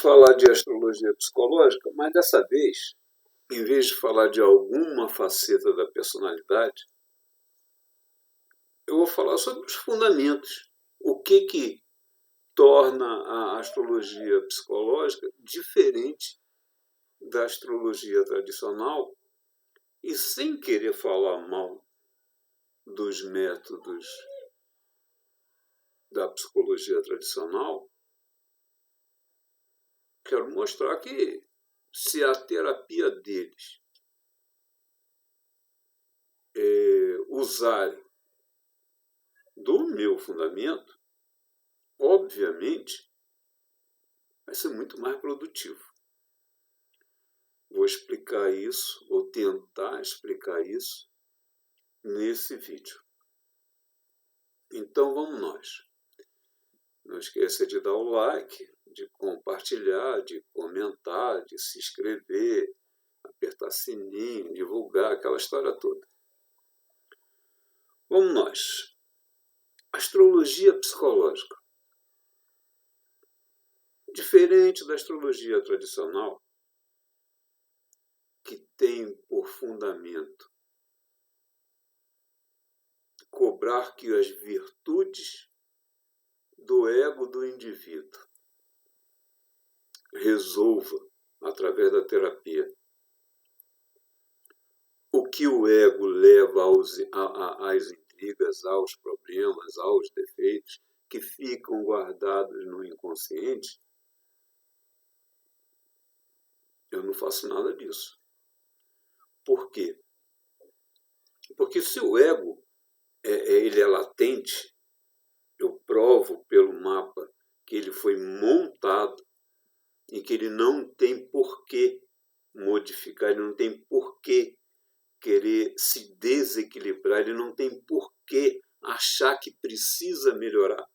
falar de astrologia psicológica, mas dessa vez, em vez de falar de alguma faceta da personalidade, eu vou falar sobre os fundamentos. O que torna a astrologia psicológica diferente da astrologia tradicional e sem querer falar mal dos métodos da psicologia tradicional, quero mostrar que se a terapia deles usarem do meu fundamento, obviamente, vai ser muito mais produtivo. Vou explicar isso, ou tentar explicar isso, nesse vídeo. Então vamos nós. Não esqueça de dar o like, de compartilhar, de comentar, de se inscrever, apertar sininho, divulgar, aquela história toda. Vamos nós. Astrologia psicológica. Diferente da astrologia tradicional, que tem por fundamento cobrar que as virtudes do ego do indivíduo resolva, através da terapia, o que o ego leva às intrigas, aos problemas, aos defeitos que ficam guardados no inconsciente. Eu não faço nada disso. Por quê? Porque se o ego ele é latente, eu provo pelo mapa que ele foi montado e que ele não tem por que modificar, ele não tem por que querer se desequilibrar, ele não tem por que achar que precisa melhorar.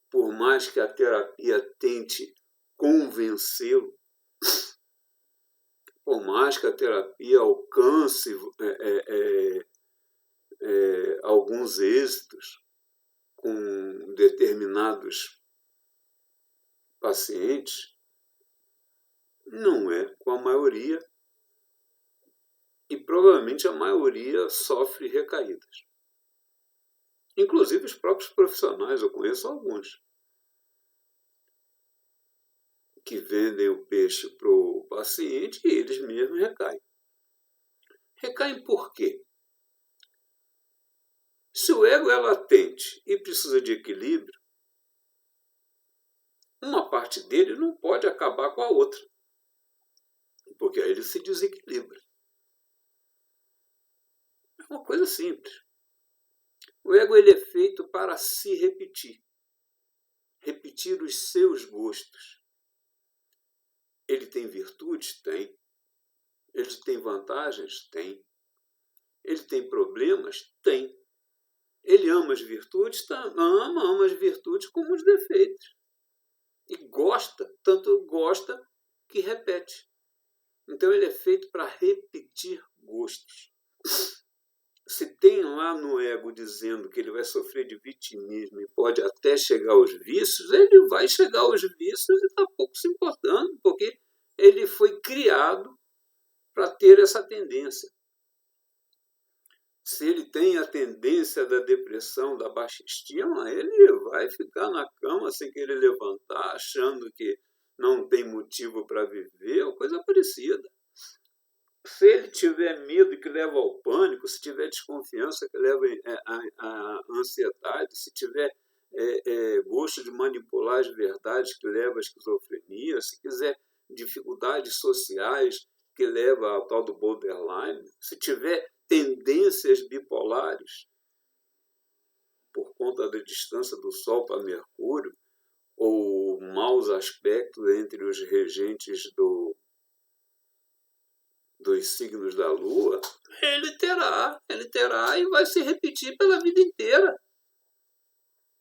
Por mais que a terapia tente convencê-lo, por mais que a terapia alcance alguns êxitos com determinados pacientes, não é com a maioria, e provavelmente a maioria sofre recaídas. Inclusive os próprios profissionais, eu conheço alguns, que vendem o peixe para o paciente e eles mesmos recaem. Recaem por quê? Se o ego é latente e precisa de equilíbrio, uma parte dele não pode acabar com a outra, porque aí ele se desequilibra. É uma coisa simples. O ego ele é feito para se repetir. Repetir os seus gostos. Ele tem virtudes? Tem. Ele tem vantagens? Tem. Ele tem problemas? Tem. Ele ama as virtudes? Ama as virtudes como os defeitos. E gosta, tanto gosta que repete. Então ele é feito para repetir gostos. Se tem lá no ego dizendo que ele vai sofrer de vitimismo e pode até chegar aos vícios, ele vai chegar aos vícios e está pouco se importando, porque ele foi criado para ter essa tendência. Se ele tem a tendência da depressão, da baixa estima, ele vai ficar na cama sem querer levantar, achando que não tem motivo para viver, ou coisa parecida. Se ele tiver medo que leva ao pânico, se tiver desconfiança que leva à ansiedade, se tiver gosto de manipular as verdades que leva à esquizofrenia, se quiser dificuldades sociais que leva ao tal do borderline, se tiver tendências bipolares por conta da distância do Sol para Mercúrio, ou maus aspectos entre os regentes dos signos da Lua, ele terá e vai se repetir pela vida inteira.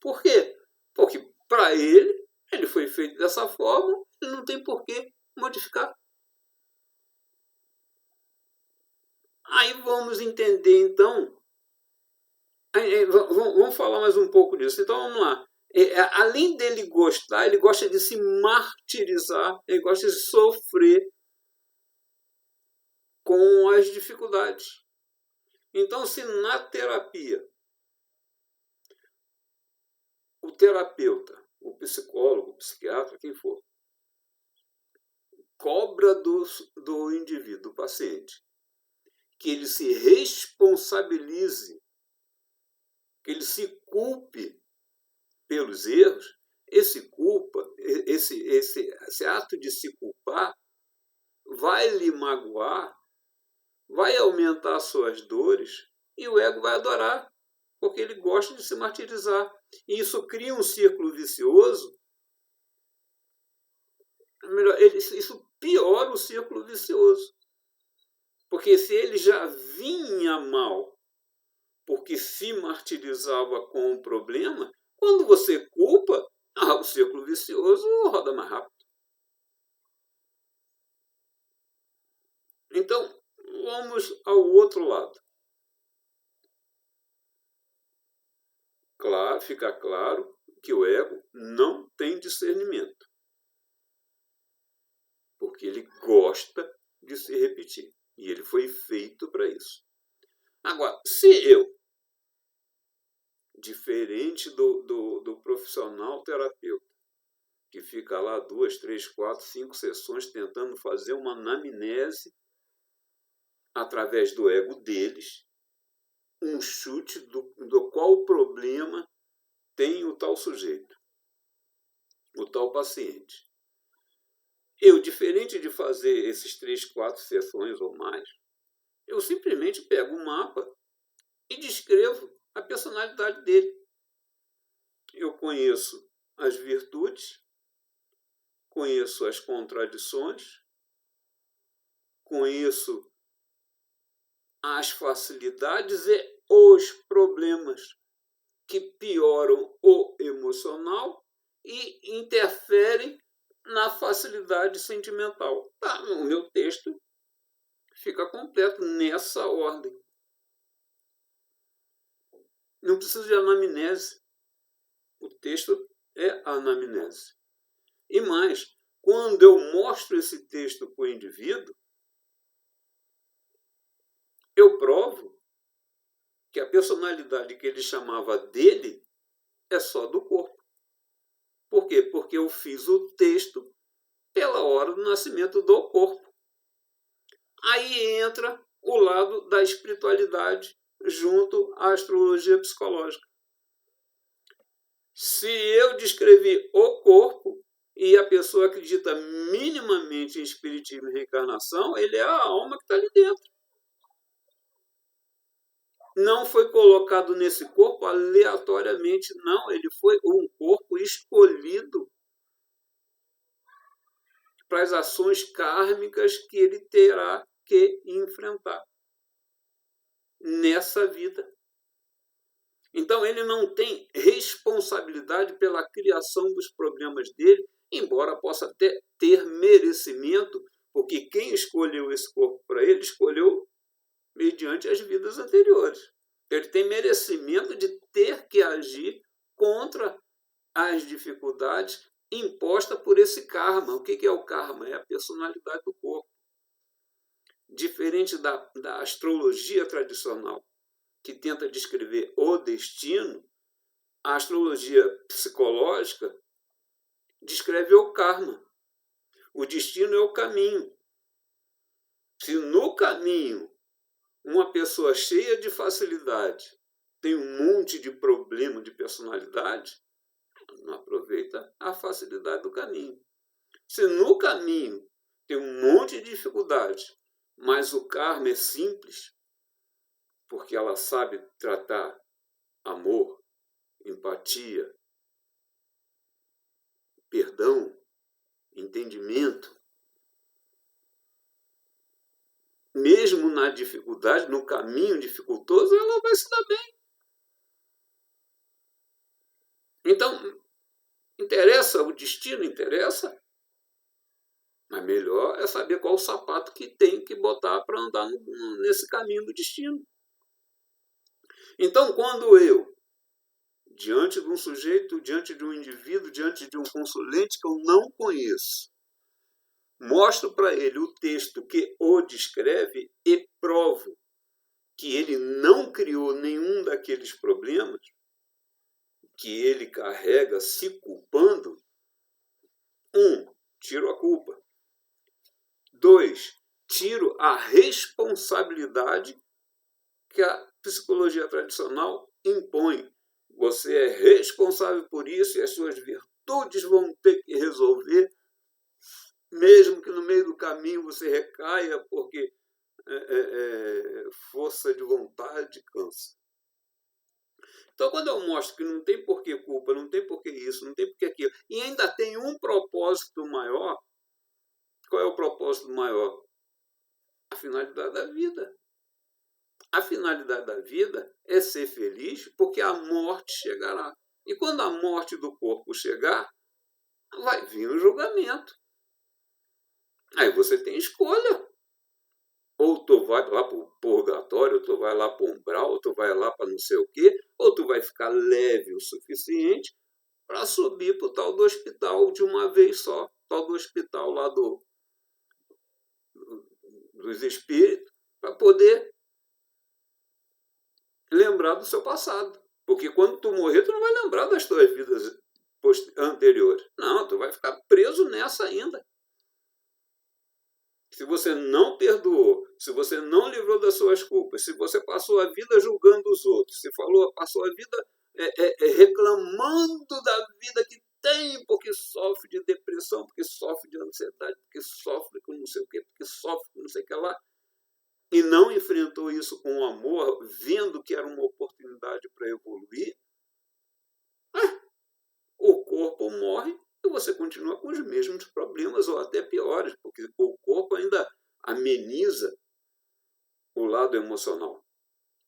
Por quê? Porque para ele foi feito dessa forma, ele não tem por que modificar. Aí vamos entender então, vamos falar mais um pouco disso. Então vamos lá. Além dele gostar, ele gosta de se martirizar, ele gosta de sofrer com as dificuldades. Então, se na terapia o terapeuta, o psicólogo, o psiquiatra, quem for, cobra do indivíduo, do paciente, que ele se responsabilize, que ele se culpe pelos erros, esse ato de se culpar vai lhe magoar, vai aumentar suas dores e o ego vai adorar, porque ele gosta de se martirizar. E isso cria um círculo vicioso. Isso piora o círculo vicioso. Porque se ele já vinha mal porque se martirizava com um problema, quando você culpa, o círculo vicioso roda mais rápido. Então, vamos ao outro lado. Claro, fica claro que o ego não tem discernimento, porque ele gosta de se repetir, e ele foi feito para isso. Agora, se eu, diferente do profissional terapeuta, que fica lá 2, 3, 4, 5 sessões tentando fazer uma anamnese através do ego deles, um chute do qual problema tem o tal sujeito, o tal paciente. Eu, diferente de fazer esses 3, 4 sessões ou mais, eu simplesmente pego um mapa e descrevo a personalidade dele. Eu conheço as virtudes, conheço as contradições, conheço as facilidades e os problemas que pioram o emocional e interferem na facilidade sentimental. O meu texto fica completo nessa ordem. Não precisa de anamnese. O texto é a anamnese. E mais, quando eu mostro esse texto para o indivíduo, eu provo que a personalidade que ele chamava dele é só do corpo. Por quê? Porque eu fiz o texto pela hora do nascimento do corpo. Aí entra o lado da espiritualidade junto à astrologia psicológica. Se eu descrevi o corpo e a pessoa acredita minimamente em espiritismo e reencarnação, ele é a alma que está ali dentro. Não foi colocado nesse corpo aleatoriamente, não. Ele foi um corpo escolhido para as ações kármicas que ele terá que enfrentar nessa vida. Então, ele não tem responsabilidade pela criação dos problemas dele, embora possa até ter merecimento, porque quem escolheu esse corpo para ele, escolheu mediante as vidas anteriores. Ele tem merecimento de ter que agir contra as dificuldades impostas por esse karma. O que é o karma? É a personalidade do corpo. Diferente da astrologia tradicional, que tenta descrever o destino, a astrologia psicológica descreve o karma. O destino é o caminho. Se no caminho uma pessoa cheia de facilidade tem um monte de problema de personalidade, não aproveita a facilidade do caminho. Se no caminho tem um monte de dificuldade, mas o karma é simples, porque ela sabe tratar amor, empatia, perdão, entendimento. Mesmo na dificuldade, no caminho dificultoso, ela vai se dar bem. Então, interessa o destino? Interessa. Mas melhor é saber qual o sapato que tem que botar para andar nesse caminho do destino. Então, quando eu diante de um sujeito, diante de um indivíduo, diante de um consulente que eu não conheço, mostro para ele o texto que o descreve e provo que ele não criou nenhum daqueles problemas que ele carrega se culpando, tiro a culpa. 2, tiro a responsabilidade que a psicologia tradicional impõe. Você é responsável por isso e as suas virtudes vão ter que resolver, mesmo que no meio do caminho você recaia, porque força de vontade cansa. Então, quando eu mostro que não tem por que culpa, não tem por que isso, não tem por que aquilo, e ainda tem um propósito maior, qual é o propósito maior? A finalidade da vida. A finalidade da vida é ser feliz, porque a morte chegará. E quando a morte do corpo chegar, vai vir o julgamento. Aí você tem escolha. Ou tu vai lá para o purgatório, ou tu vai lá para o umbral, ou tu vai lá para não sei o quê, ou tu vai ficar leve o suficiente para subir para o tal do hospital de uma vez só. Tal do hospital lá dos espíritos, para poder lembrar do seu passado. Porque quando tu morrer, tu não vai lembrar das tuas vidas anteriores. Não, tu vai ficar preso nessa ainda. Se você não perdoou, se você não livrou das suas culpas, se você passou a vida julgando os outros, se passou a vida reclamando da vida que tem, porque sofre de depressão, porque sofre de ansiedade, porque sofre com não sei o quê, porque sofre com não sei o que lá, e não enfrentou isso com amor, vendo que era uma oportunidade para evoluir, o corpo morre e você continua com os mesmos problemas, ou até piores, porque o corpo ainda ameniza o lado emocional.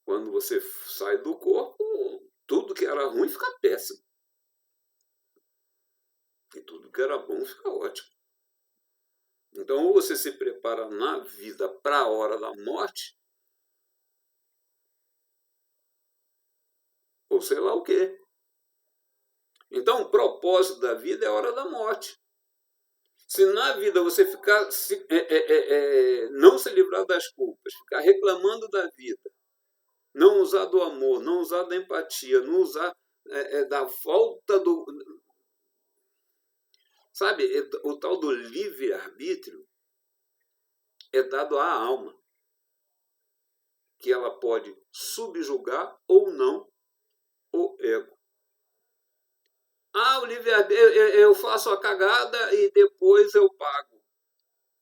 Quando você sai do corpo, tudo que era ruim fica péssimo. E tudo que era bom fica ótimo. Então, ou você se prepara na vida para a hora da morte, ou sei lá o quê. Então, o propósito da vida é a hora da morte. Se na vida você ficar não se livrar das culpas, ficar reclamando da vida, não usar do amor, não usar da empatia, não usar da falta do... Sabe, o tal do livre-arbítrio é dado à alma, que ela pode subjugar ou não o ego. O livre-arbítrio, eu faço a cagada e depois eu pago.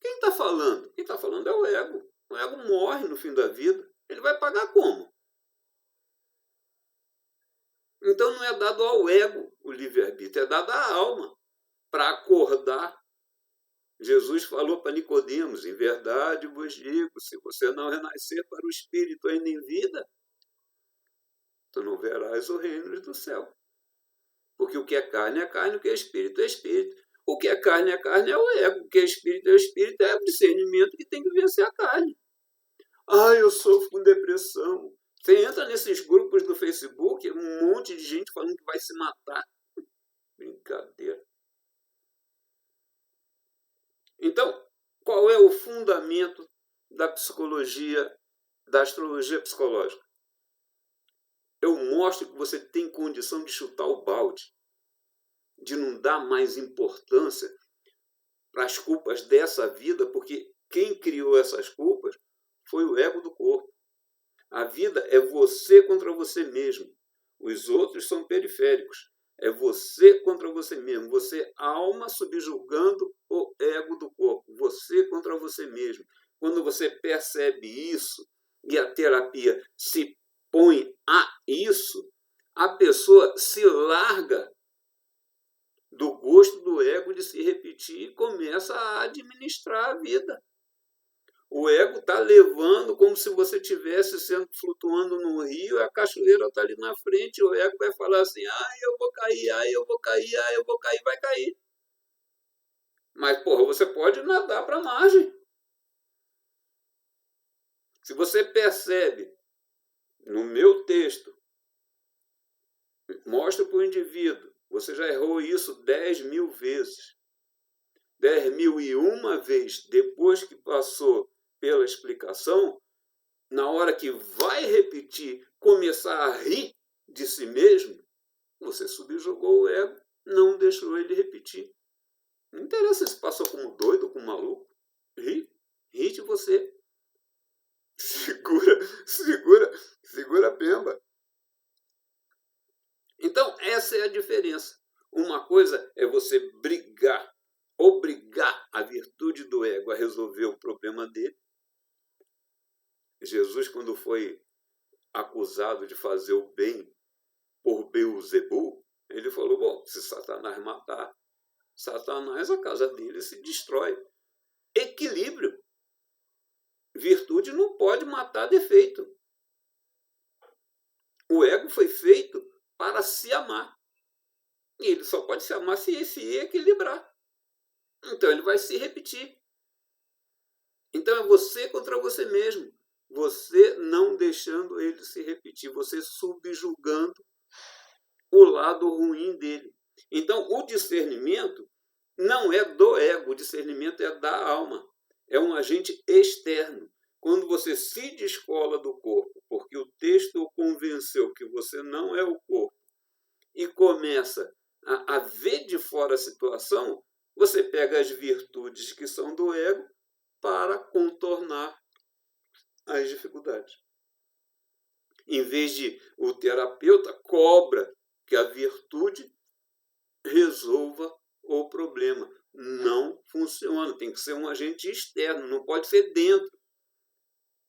Quem está falando? Quem está falando é o ego. O ego morre no fim da vida. Ele vai pagar como? Então não é dado ao ego o livre-arbítrio, é dado à alma para acordar. Jesus falou para Nicodemos: em verdade vos digo, se você não renascer para o Espírito ainda em vida, tu não verás o reino do céu. Porque o que é carne, o que é espírito, é espírito. O que é carne é o ego. O que é o espírito é o discernimento que tem que vencer a carne. Eu sofro com depressão. Você entra nesses grupos do Facebook, um monte de gente falando que vai se matar. Brincadeira. Então, qual é o fundamento da psicologia, da astrologia psicológica? Eu mostro que você tem condição de chutar o balde, de não dar mais importância para as culpas dessa vida, porque quem criou essas culpas foi o ego do corpo. A vida é você contra você mesmo. Os outros são periféricos. É você contra você mesmo. Você, alma, subjugando o ego do corpo. Você contra você mesmo. Quando você percebe isso e a terapia se põe a isso, a pessoa se larga do gosto do ego de se repetir e começa a administrar a vida. O ego está levando como se você estivesse flutuando no rio, a cachoeira está ali na frente, o ego vai falar assim, eu vou cair, eu vou cair, eu vou cair, vai cair. Mas, você pode nadar para a margem. Se você percebe, no meu texto, Mostra para o indivíduo. Você já errou isso 10.000 vezes. 10.001 vez depois que passou pela explicação, na hora que vai repetir, começar a rir de si mesmo, você subjugou o ego, não deixou ele repetir. Não interessa se passou como doido ou como maluco. Ri de você. Segura a pemba. Então, essa é a diferença. Uma coisa é você obrigar a virtude do ego a resolver o problema dele. Jesus, quando foi acusado de fazer o bem por Beelzebul, ele falou, bom, se Satanás matar Satanás, a casa dele se destrói. Equilíbrio. Virtude não pode matar defeito. O ego foi feito para se amar. E ele só pode se amar se equilibrar. Então ele vai se repetir. Então é você contra você mesmo. Você não deixando ele se repetir. Você subjugando o lado ruim dele. Então o discernimento não é do ego. O discernimento é da alma. É um agente externo. Quando você se descola do corpo, porque o texto o convenceu que você não é o corpo, e começa a ver de fora a situação, você pega as virtudes que são do ego para contornar as dificuldades. Em vez de o terapeuta cobra que a virtude resolva o problema. Não funciona, tem que ser um agente externo, não pode ser dentro.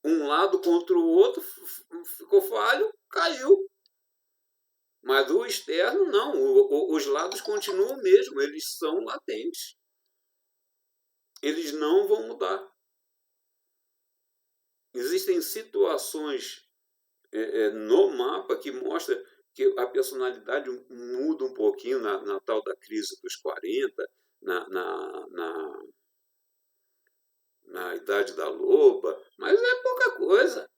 Um lado contra o outro ficou falho, caiu. Mas o externo, não. Os lados continuam mesmo, eles são latentes. Eles não vão mudar. Existem situações no mapa que mostram que a personalidade muda um pouquinho na tal da crise dos 40, na idade da loba, mas é pouca coisa.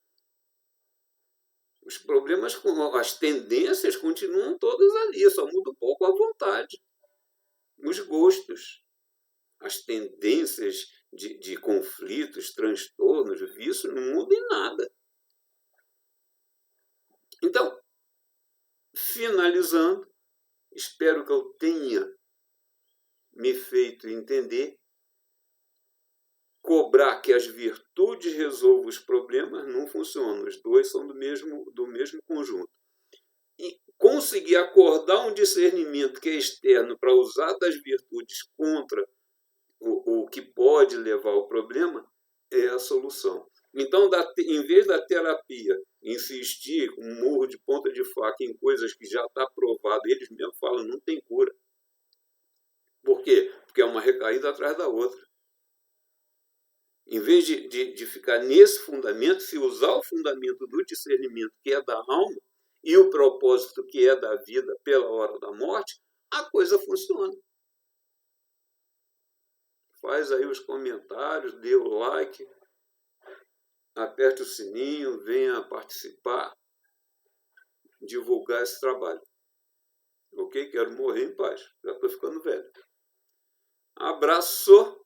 Os problemas, as tendências continuam todas ali, só muda um pouco a vontade, os gostos, as tendências de conflitos, transtornos, vícios, não mudam em nada. Então, finalizando, espero que eu tenha me feito entender. Cobrar que as virtudes resolvam os problemas não funciona. Os dois são do mesmo conjunto. E conseguir acordar um discernimento que é externo para usar das virtudes contra o que pode levar ao problema é a solução. Então, em vez da terapia insistir com um murro de ponta de faca em coisas que já está provado, eles mesmos falam, não tem cura. Por quê? Porque é uma recaída atrás da outra. Em vez de ficar nesse fundamento, se usar o fundamento do discernimento, que é da alma, e o propósito, que é da vida pela hora da morte, a coisa funciona. Faz aí os comentários, dê o like, aperte o sininho, venha participar, divulgar esse trabalho. Ok? Quero morrer em paz. Já estou ficando velho. Abraço!